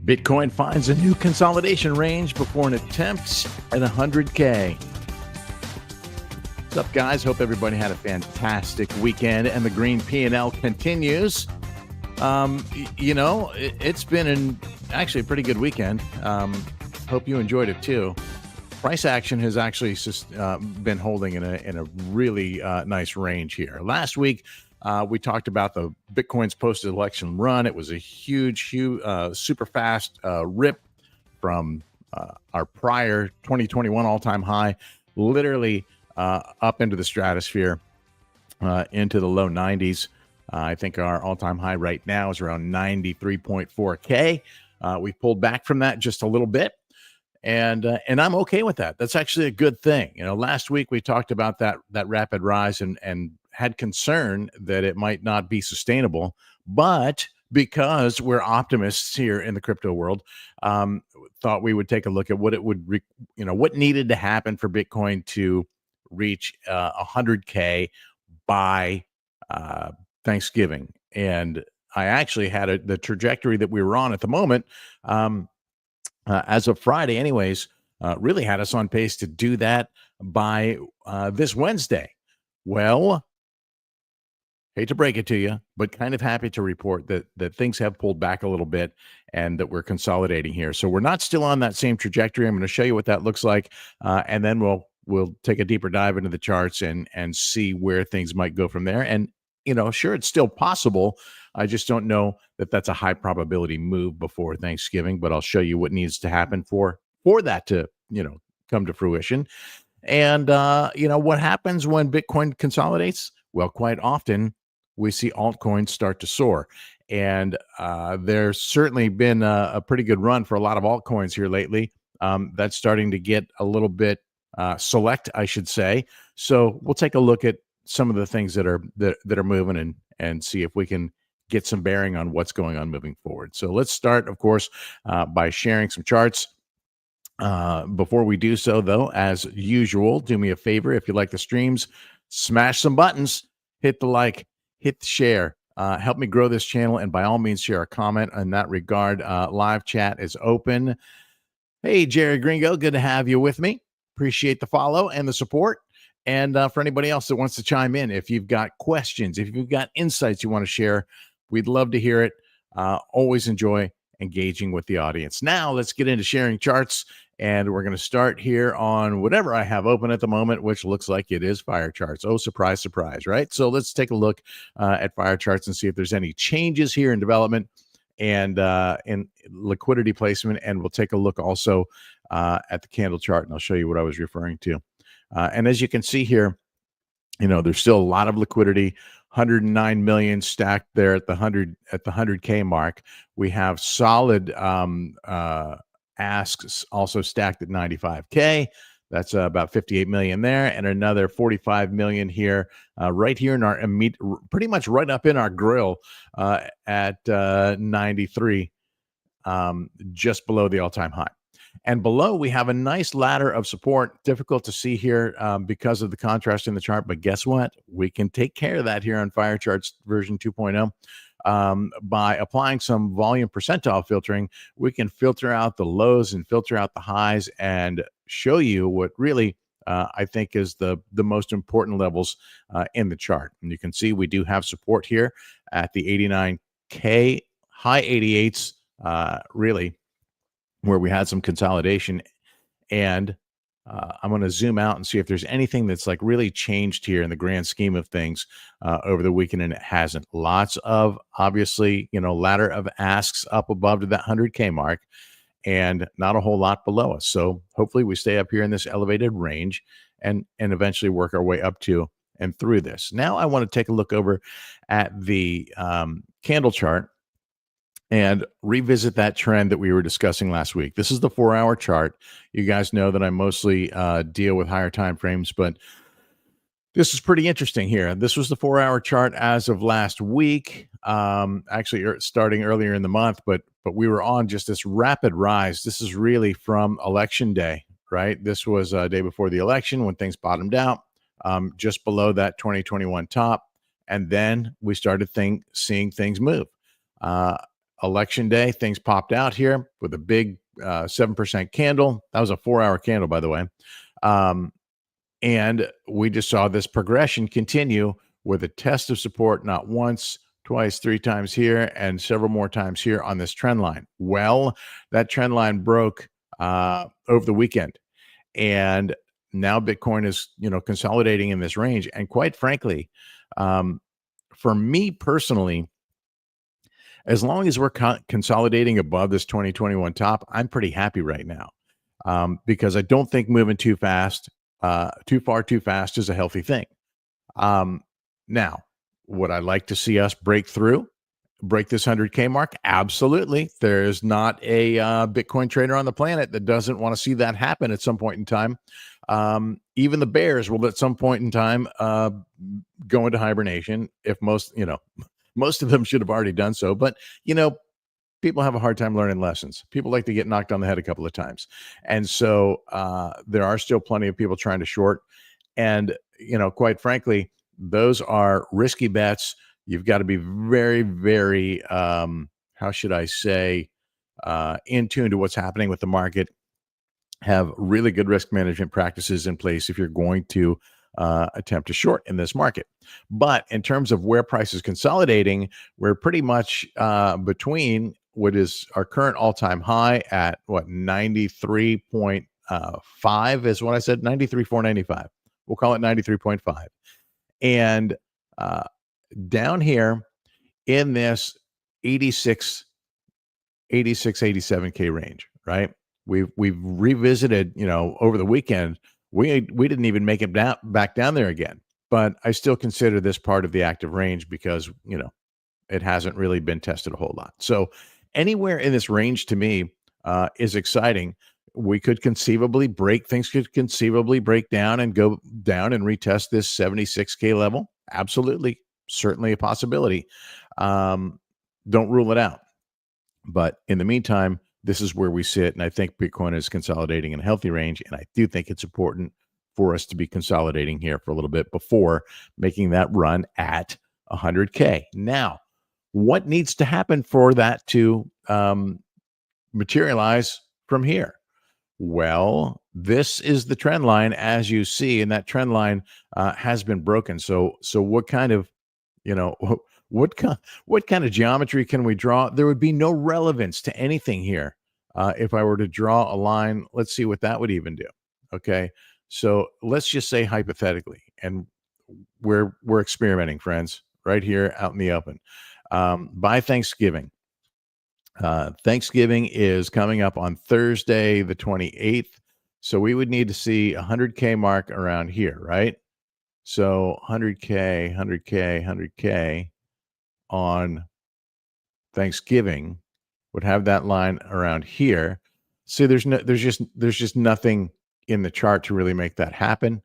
Bitcoin finds a new consolidation range before an attempt at 100K. What's up, guys? Hope everybody had a fantastic weekend and the green P&L continues. It's been actually a pretty good weekend. Hope you enjoyed it too. Price action has actually been holding in a really nice range here. Last week, we talked about the Bitcoin's post-election run. It was a huge, super fast rip from our prior 2021 all-time high, literally up into the stratosphere, into the low 90s. I think our all-time high right now is around 93.4K. We pulled back from that just a little bit. And I'm okay with that. That's actually a good thing. Last week we talked about that rapid rise and had concern that it might not be sustainable. But because we're optimists here in the crypto world, thought we would take a look at what it would, what needed to happen for Bitcoin to reach 100K by Thanksgiving. And I actually had the trajectory that we were on at the moment. As of Friday anyways, really had us on pace to do that by this Wednesday. Well, hate to break it to you, but kind of happy to report that things have pulled back a little bit and that we're consolidating here. So we're not still on that same trajectory. I'm going to show you what that looks like, and then we'll take a deeper dive into the charts and see where things might go from there. And sure, it's still possible. I just don't know that that's a high probability move before Thanksgiving, but I'll show you what needs to happen for that to, come to fruition. And, what happens when Bitcoin consolidates? Well, quite often we see altcoins start to soar. And there's certainly been a pretty good run for a lot of altcoins here lately. That's starting to get a little bit select, I should say. So we'll take a look at some of the things that are moving and see if we can get some bearing on what's going on moving forward. So let's start, of course, by sharing some charts. Before we do so, though, as usual, do me a favor. If you like the streams, smash some buttons, hit the like, hit the share. Help me grow this channel, and by all means, share a comment in that regard. Live chat is open. Hey, Jerry Gringo, good to have you with me. Appreciate the follow and the support. And for anybody else that wants to chime in, if you've got questions, if you've got insights you want to share, we'd love to hear it. Always enjoy engaging with the audience. Now, let's get into sharing charts. And we're going to start here on whatever I have open at the moment, which looks like it is Fire Charts. Oh, surprise, surprise, right? So let's take a look at Fire Charts and see if there's any changes here in development and in liquidity placement. And we'll take a look also at the candle chart, and I'll show you what I was referring to. And as you can see here, there's still a lot of liquidity, 109 million stacked there at the 100K mark. We have solid asks also stacked at 95K. That's about 58 million there, and another 45 million here, right here in our pretty much right up in our grill at 93, just below the all-time high. And below, we have a nice ladder of support. Difficult to see here because of the contrast in the chart. But guess what? We can take care of that here on Fire Charts version 2.0 by applying some volume percentile filtering. We can filter out the lows and filter out the highs and show you what really I think is the most important levels in the chart. And you can see we do have support here at the 89K, high 88s, really, where we had some consolidation. And I'm going to zoom out and see if there's anything that's like really changed here in the grand scheme of things over the weekend, and it hasn't. Lots of, obviously, ladder of asks up above to that 100K mark, and not a whole lot below us. So hopefully we stay up here in this elevated range and eventually work our way up to and through this. Now I want to take a look over at the candle chart and revisit that trend that we were discussing last week. This is the 4-hour chart. You guys know that I mostly deal with higher time frames, but this is pretty interesting here. This was the 4-hour chart as of last week, actually starting earlier in the month, but we were on just this rapid rise. This is really from election day, right? This was a day before the election when things bottomed out, just below that 2021 top. And then we started seeing things move. election day, things popped out here with a big 7% candle. That was a 4-hour candle, by the way. Um, and we just saw this progression continue with a test of support not once, twice, three times here, and several more times here on this trend line. Well, that trend line broke over the weekend. And now Bitcoin is, consolidating in this range. And quite frankly, um, for me personally, as long as we're consolidating above this 2021 top, I'm pretty happy right now, because I don't think moving too fast, too far, too fast is a healthy thing. Um, Now, would I like to see us break this 100K mark? Absolutely. There's not a Bitcoin trader on the planet that doesn't want to see that happen at some point in time. Even the bears will at some point in time go into hibernation. If most of them should have already done so, but you know, people have a hard time learning lessons. People like to get knocked on the head a couple of times, and so there are still plenty of people trying to short. And quite frankly, those are risky bets. You've got to be very, very, how should I say, in tune to what's happening with the market. Have really good risk management practices in place if you're going to attempt to short in this market. But in terms of where price is consolidating, we're pretty much between what is our current all-time high at 93.5 is what I said, 93,495. We'll call it 93.5. And uh, down here in this 86 87K range, right? We've revisited, over the weekend. We didn't even make it back down there again. But I still consider this part of the active range because, it hasn't really been tested a whole lot. So anywhere in this range to me is exciting. Things could conceivably break down and go down and retest this 76K level. Absolutely. Certainly a possibility. Don't rule it out. But in the meantime, this is where we sit. And I think Bitcoin is consolidating in a healthy range. And I do think it's important for us to be consolidating here for a little bit before making that run at 100K. Now, what needs to happen for that to materialize from here? Well, this is the trend line, as you see, and that trend line has been broken. So what kind of you know, what kind what kind of geometry can we draw? There would be no relevance to anything here if I were to draw a line. Let's see what that would even do. Okay, so let's just say hypothetically, and we're experimenting, friends, right here out in the open. By Thanksgiving, Thanksgiving is coming up on Thursday, the 28th. So we would need to see a 100K mark around here, right? So 100K, 100K, 100K on Thanksgiving would have that line around here. See, there's just nothing in the chart to really make that happen.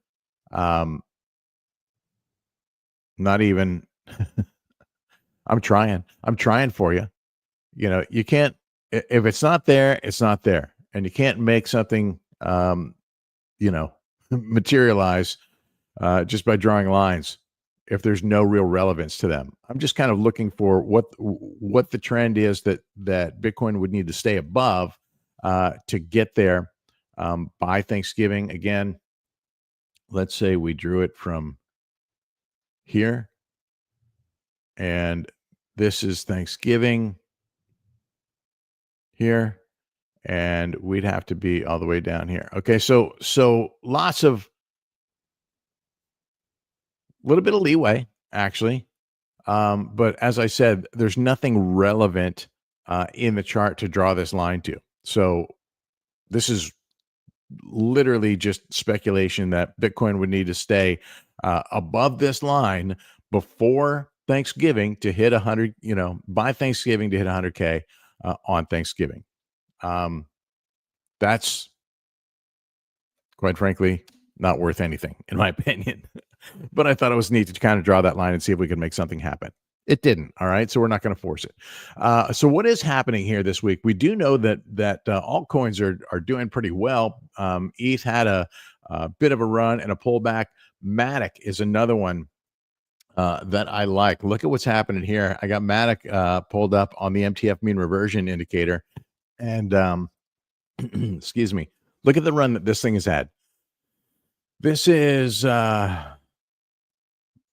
Um, Not even. I'm trying for you. You can't if it's not there, it's not there, and you can't make something you know materialize just by drawing lines if there's no real relevance to them. I'm just kind of looking for what the trend is that Bitcoin would need to stay above to get there by Thanksgiving. Again, let's say we drew it from here, and this is Thanksgiving here, and we'd have to be all the way down here. Okay, so lots of little bit of leeway actually. But as I said, there's nothing relevant in the chart to draw this line to. So this is literally just speculation that Bitcoin would need to stay above this line before Thanksgiving to hit 100, by Thanksgiving to hit 100K on Thanksgiving. That's quite frankly not worth anything, in my opinion. But I thought it was neat to kind of draw that line and see if we could make something happen. It didn't. All right, so we're not going to force it. So what is happening here this week? We do know that altcoins are doing pretty well. ETH had a bit of a run and a pullback. Matic is another one that I like. Look at what's happening here. I got Matic pulled up on the MTF mean reversion indicator, and excuse me. Look at the run that this thing has had. This is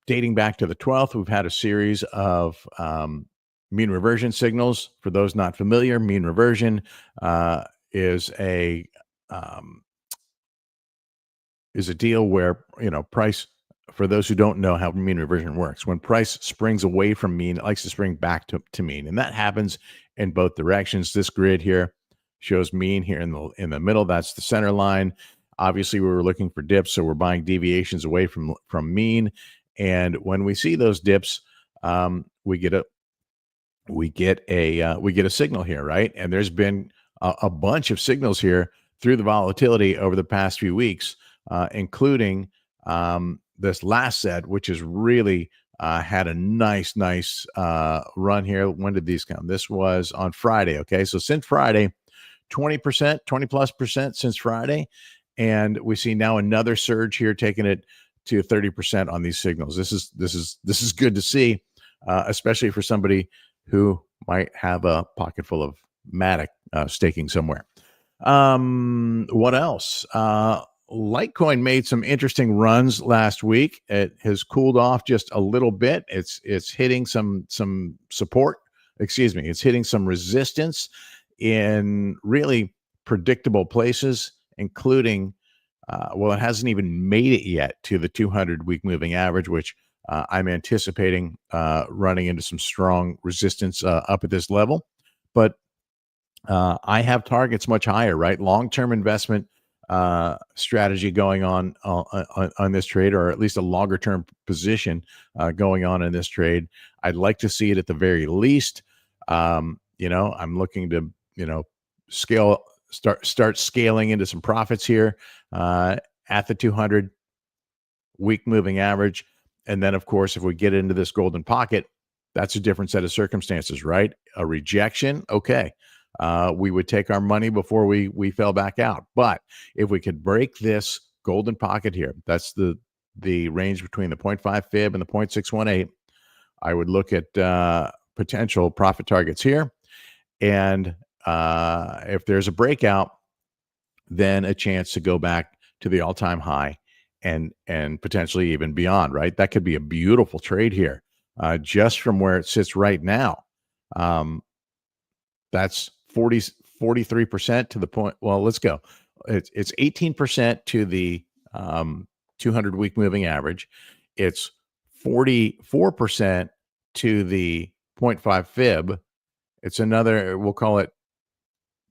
dating back to the 12th. We've had a series of mean reversion signals. For those not familiar, mean reversion is a um, is a deal where, price, for those who don't know how mean reversion works, when price springs away from mean, it likes to spring back to mean, and that happens in both directions. This grid here shows mean here in the middle. That's the center line. Obviously, we were looking for dips, so we're buying deviations away from mean. And when we see those dips, we get a signal here, right? And there's been a bunch of signals here through the volatility over the past few weeks, including this last set, which has really had a nice run here. When did these come? This was on Friday. Okay, so since Friday, 20%, 20+% since Friday, and we see now another surge here, taking it to 30% on these signals. This is good to see, especially for somebody who might have a pocket full of Matic staking somewhere. What else? Litecoin made some interesting runs last week. It has cooled off just a little bit. It's hitting some support. Excuse me. It's hitting some resistance in really predictable places, including it hasn't even made it yet to the 200-week moving average, which I'm anticipating running into some strong resistance up at this level. But I have targets much higher, right? Long-term investment strategy going on this trade, or at least a longer-term position going on in this trade. I'd like to see it at the very least. I'm looking to, start scaling into some profits here at the 200-week moving average. And then, of course, if we get into this golden pocket, that's a different set of circumstances, right? A rejection, okay. We would take our money before we fell back out. But if we could break this golden pocket here, that's the range between the 0.5 fib and the 0.618, I would look at potential profit targets here. And if there's a breakout, then a chance to go back to the all-time high and potentially even beyond, right? That could be a beautiful trade here, just from where it sits right now. That's 43% to the point. Well, let's go. It's 18% to the 200-week moving average. It's 44% to the 0.5 fib. It's another, we'll call it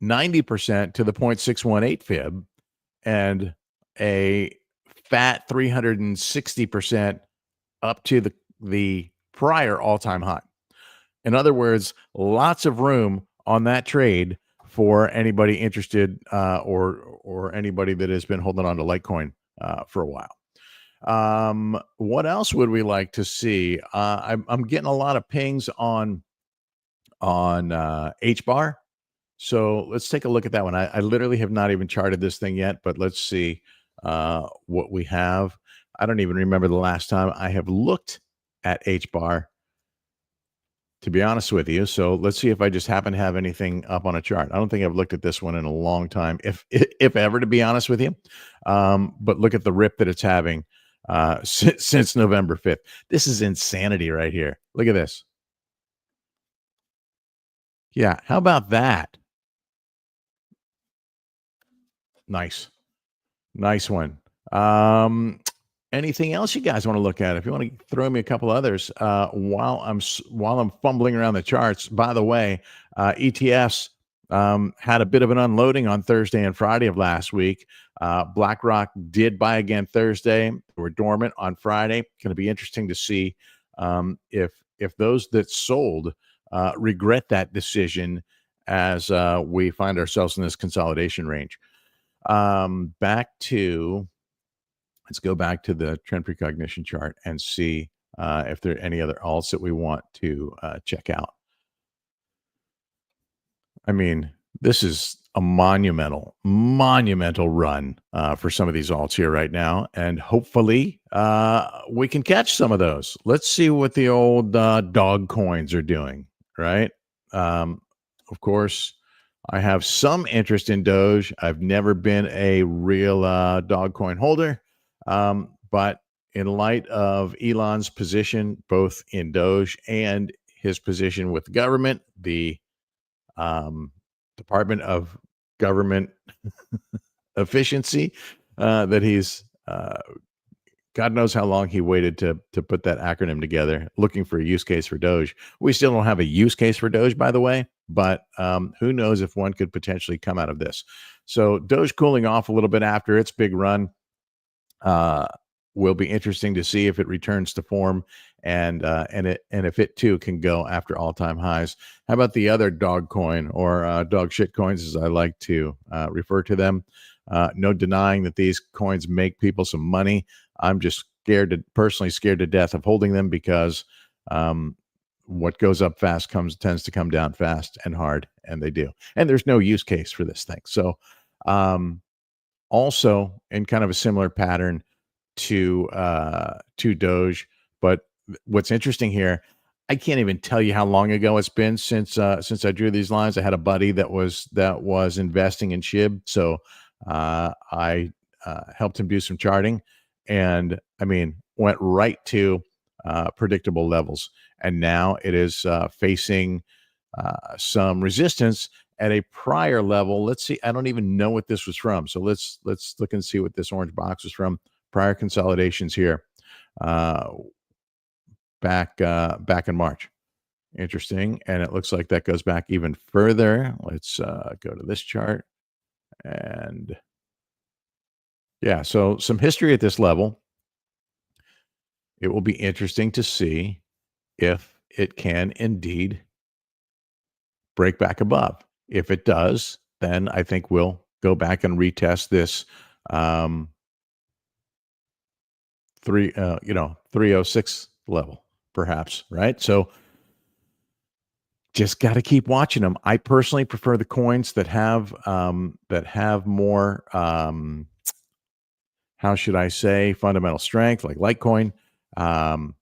90% to the 0.618 fib, and a fat 360% up to the prior all-time high. In other words, lots of room on that trade for anybody interested, or anybody that has been holding on to Litecoin for a while. What else would we like to see? I'm getting a lot of pings on HBAR. So let's take a look at that one. I literally have not even charted this thing yet, but let's see what we have. I don't even remember the last time I have looked at HBAR, to be honest with you. So let's see if I just happen to have anything up on a chart. I don't think I've looked at this one in a long time, if ever, to be honest with you. But look at the rip that it's having since November 5th. This is insanity right here. Look at this. Yeah, how about that? Nice. Nice one. Anything else you guys want to look at? If you want to throw me a couple others while I'm fumbling around the charts. By the way, ETFs had a bit of an unloading on Thursday and Friday of last week. BlackRock did buy again Thursday. They were dormant on Friday. Going to be interesting to see if those that sold regret that decision as we find ourselves in this consolidation range. Let's go back to the trend precognition chart and see if there are any other alts that we want to check out. I mean, this is a monumental run for some of these alts here right now, and hopefully we can catch some of those. Let's see what the old dog coins are doing, right? Um, of course, I have some interest in Doge. I've never been a real dog coin holder, but in light of Elon's position, both in Doge and his position with the government, the um, Department of Government Efficiency, that he's God knows how long he waited to put that acronym together, looking for a use case for Doge. We still don't have a use case for Doge, by the way, but who knows if one could potentially come out of this. So Doge cooling off a little bit after its big run. Uh, will be interesting to see if it returns to form and if it too can go after all-time highs. How about the other dog coin or dog shit coins, as I like to refer to them? No denying that these coins make people some money. I'm just personally scared to death of holding them because what goes up fast tends to come down fast and hard, and they do. And there's no use case for this thing. So um, also in kind of a similar pattern to Doge. But what's interesting here, I can't even tell you how long ago it's been since I drew these lines. I had a buddy that was investing in SHIB, so I helped him do some charting, and I mean went right to predictable levels, and now it is facing some resistance at a prior level. Let's see. I don't even know what this was from. So let's look and see what this orange box was from. Prior consolidations here, uh, back in March. Interesting, and it looks like that goes back even further. Let's go to this chart, and yeah, so some history at this level. It will be interesting to see if it can indeed break back above. If it does, then I think we'll go back and retest this um, 306 level, perhaps, right? So just got to keep watching them. I personally prefer the coins that have more how should I say, fundamental strength, like Litecoin. Um,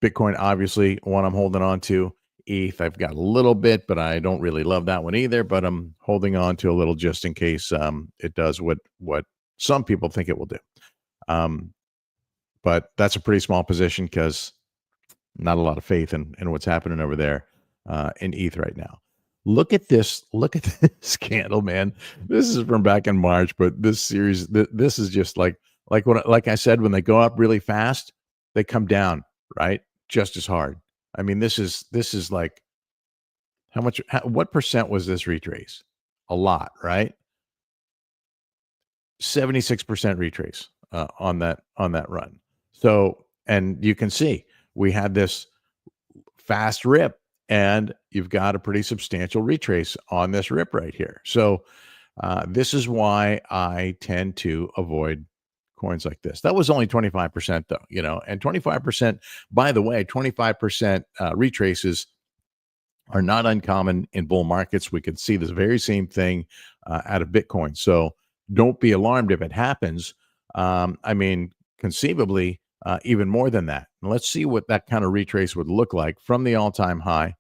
Bitcoin, obviously, one I'm holding on to. ETH, I've got a little bit, but I don't really love that one either. But I'm holding on to a little just in case it does what some people think it will do. Um, but that's a pretty small position because not a lot of faith in what's happening over there in ETH right now. Look at this. Look at this candle, man. This is from back in March, but this series, this is just like I said, when they go up really fast, they come down, right? Just as hard. I mean, this is like what percent was this retrace? A lot, right? 76% retrace on that run. So, and you can see we had this fast rip, and you've got a pretty substantial retrace on this rip right here. So this is why I tend to avoid coins like this. That was only 25% though, and 25%, by the way, 25% retraces are not uncommon in bull markets. We could see this very same thing out of Bitcoin. So don't be alarmed if it happens. I mean, conceivably, even more than that. And let's see what that kind of retrace would look like from the all time high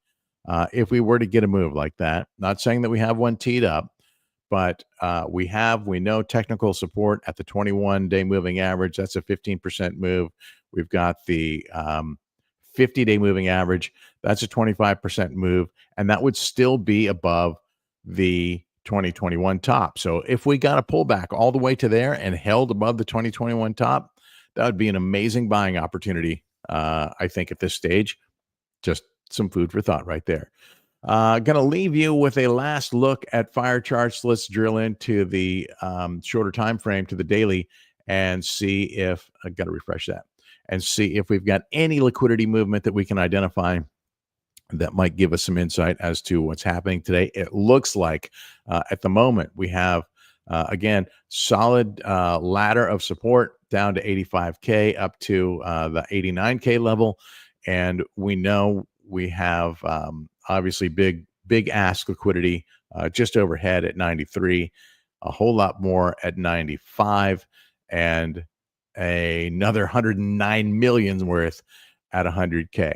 if we were to get a move like that. Not saying that we have one teed up, but we know technical support at the 21-day moving average. That's a 15% move. We've got the 50-day moving average. That's a 25% move, and that would still be above the 2021 top. So if we got a pullback all the way to there and held above the 2021 top, that would be an amazing buying opportunity. I think at this stage, just some food for thought right there. Going to leave you with a last look at fire charts. Let's drill into the shorter time frame to the daily and see if I got to refresh that and see if we've got any liquidity movement that we can identify that might give us some insight as to what's happening today. It looks like at the moment we have again solid ladder of support down to 85K up to the 89K level, and we know we have obviously big ask liquidity just overhead at 93, a whole lot more at 95, and another 109 million worth at 100K.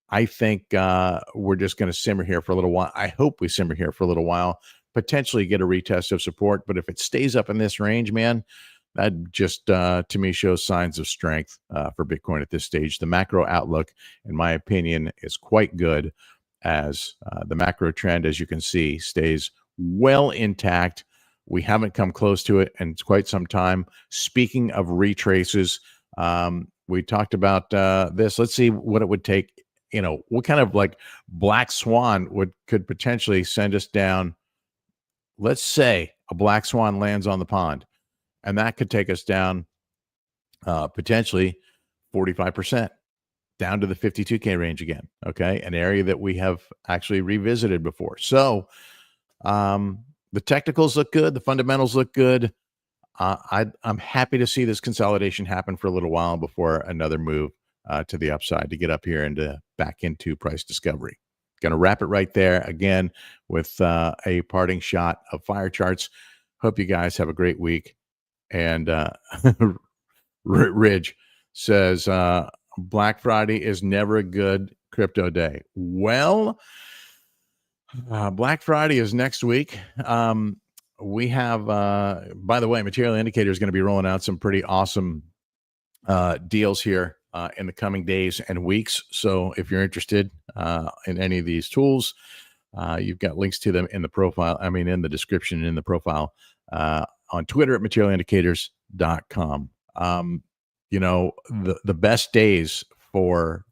I think we're just going to simmer here for a little while. I hope we simmer here for a little while, potentially get a retest of support. But if it stays up in this range, man, that just to me shows signs of strength for Bitcoin at this stage. The macro outlook, in my opinion, is quite good as the macro trend, as you can see, stays well intact. We haven't come close to it in quite some time. Speaking of retraces, we talked about this. Let's see what it would take. What kind of like black swan could potentially send us down. Let's say a black swan lands on the pond, and that could take us down potentially 45%, down to the 52K range again. Okay, an area that we have actually revisited before. So the technicals look good, the fundamentals look good. I'm happy to see this consolidation happen for a little while before another move to the upside to get up here and back into price discovery. Going to wrap it right there again with a parting shot of fire charts. Hope you guys have a great week. And Ridge says Black Friday is never a good crypto day. Well, Black Friday is next week. We have, by the way, Material Indicator is going to be rolling out some pretty awesome deals here in the coming days and weeks. So if you're interested in any of these tools, you've got links to them in the profile. I mean, in the description, in the profile on Twitter at materialindicators.com. The best days for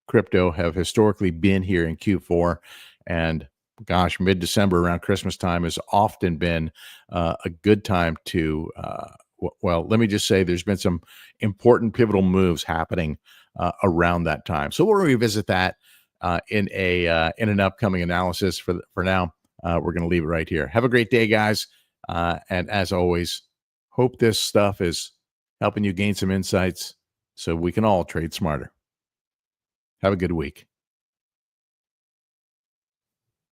crypto have historically been here in Q4, and gosh, mid-December around Christmas time has often been a good time to well, let me just say there's been some important pivotal moves happening around that time. So we'll revisit that in an upcoming analysis. For now, we're going to leave it right here. Have a great day, guys. And as always, hope this stuff is helping you gain some insights so we can all trade smarter. Have a good week.